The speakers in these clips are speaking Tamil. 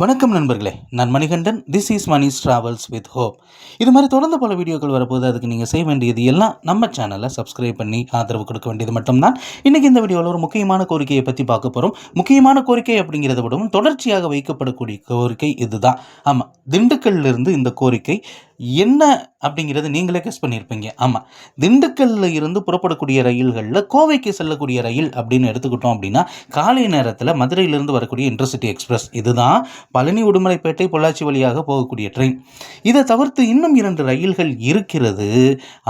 வணக்கம் நண்பர்களே, நான் Manikandan. This is Mani's travels with hope. இது மாதிரி தொடர்ந்து பல வீடியோக்கள் வரப்போது. அதுக்கு நீங்கள் செய்ய வேண்டியது எல்லாம் நம்ம சேனலை சப்ஸ்கிரைப் பண்ணி ஆதரவு கொடுக்க வேண்டியது மட்டும்தான். இன்றைக்கி இந்த வீடியோவில் ஒரு முக்கியமான கோரிக்கையை பற்றி பார்க்க போகிறோம். முக்கியமான கோரிக்கை அப்படிங்கிறத விடவும் தொடர்ச்சியாக வைக்கப்படக்கூடிய கோரிக்கை இதுதான். ஆமாம், திண்டுக்கல்லிருந்து இந்த கோரிக்கை என்ன அப்படிங்கிறது நீங்களே கெஸ் பண்ணியிருப்பீங்க. ஆமாம், திண்டுக்கல்லில் இருந்து புறப்படக்கூடிய ரயில்களில் கோவைக்கு செல்லக்கூடிய ரயில் அப்படின்னு எடுத்துக்கிட்டோம் அப்படின்னா, காலை நேரத்தில் மதுரையிலிருந்து வரக்கூடிய இன்டர்சிட்டி எக்ஸ்பிரஸ் இதுதான் பழனி, உடுமலைப்பேட்டை, பொள்ளாச்சி வழியாக போகக்கூடிய ட்ரெயின். இதை தவிர்த்து இன்னும் 2 ரயில்கள் இருக்கிறது.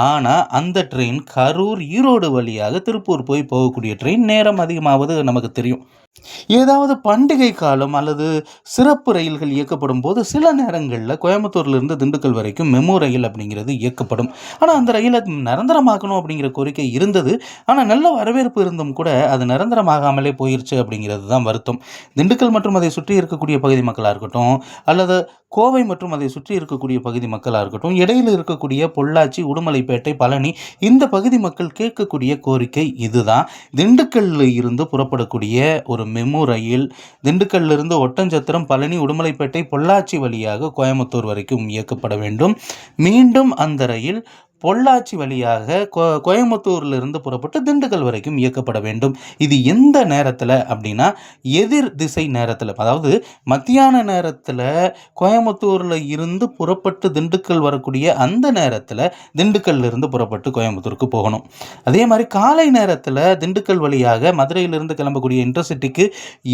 ஆனால் அந்த ட்ரெயின் கரூர், ஈரோடு வழியாக திருப்பூர் போய் போகக்கூடிய ட்ரெயின். நேரம் அதிகமாவது நமக்கு தெரியும். ஏதாவது பண்டிகை காலம் அல்லது சிறப்பு ரயில்கள் இயக்கப்படும் போது சில நேரங்களில் கோயம்புத்தூர்லேருந்து திண்டுக்கல் வரைக்கும் மெமு ரயில் அப்படிங்கிறது இயக்கப்படும். ஆனால் அந்த ரயிலை நிரந்தரமாக்கணும் அப்படிங்கிற கோரிக்கை இருந்தது. ஆனால் நல்ல வரவேற்பு இருந்தும் கூட அது நிரந்தரமாகாமலே போயிருச்சு அப்படிங்கிறது தான் வருத்தம். திண்டுக்கல் மற்றும் அதை சுற்றி இருக்கக்கூடிய பகுதி மக்களாக இருக்கட்டும், அல்லது கோவை மற்றும் அதை சுற்றி இருக்கக்கூடிய பகுதி மக்களாக இருக்கட்டும், இடையில் இருக்கக்கூடிய பொள்ளாச்சி, உடுமலைப்பேட்டை, பழனி, இந்த பகுதி மக்கள் கேட்கக்கூடிய கோரிக்கை இதுதான். திண்டுக்கல்லில் இருந்து புறப்படக்கூடிய ஒரு மெமு ரயில் திண்டுக்கல்லிருந்து ஒட்டஞ்சத்திரம், பழனி, உடுமலைப்பேட்டை, பொள்ளாச்சி வழியாக கோயம்புத்தூர் வரைக்கும் இயக்கப்பட வேண்டும். மீண்டும் அந்த ரயில் பொள்ளாச்சி வழியாக கோயம்புத்தூரிலிருந்து புறப்பட்டு திண்டுக்கல் வரைக்கும் இயக்கப்பட வேண்டும். இது எந்த நேரத்தில் அப்படின்னா, எதிர் திசை நேரத்தில். அதாவது மத்தியான நேரத்தில் கோயம்புத்தூரில் இருந்து புறப்பட்டு திண்டுக்கல் வரக்கூடிய அந்த நேரத்தில் திண்டுக்கல்லிருந்து புறப்பட்டு கோயம்புத்தூருக்கு போகணும். அதே மாதிரி காலை நேரத்தில் திண்டுக்கல் வழியாக மதுரையிலிருந்து கிளம்பக்கூடிய இன்டர்சிட்டிக்கு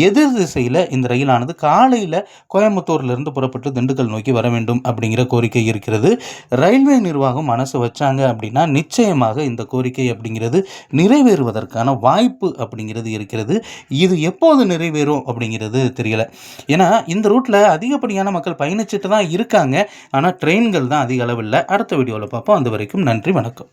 எதிர் திசையில் இந்த ரயிலானது காலையில் கோயம்புத்தூரிலிருந்து புறப்பட்டு திண்டுக்கல் நோக்கி வர வேண்டும் அப்படிங்கிற கோரிக்கை இருக்கிறது. ரயில்வே நிர்வாகம் மனசு வச்சாங்க அப்படின்னா நிச்சயமாக இந்த கோரிக்கை அப்படிங்கிறது நிறைவேறுவதற்கான வாய்ப்பு அப்படிங்கிறது இருக்கிறது. இது எப்போது நிறைவேறும் அப்படிங்கிறது தெரியல. ஏன்னா இந்த ரூட்டில் அதிகப்படியான மக்கள் பயணிச்சுட்டு தான் இருக்காங்க. ஆனால் ட்ரெயின்கள் தான் அதிக அளவில். அடுத்த வீடியோவில் பார்ப்போம். அது வரைக்கும் நன்றி, வணக்கம்.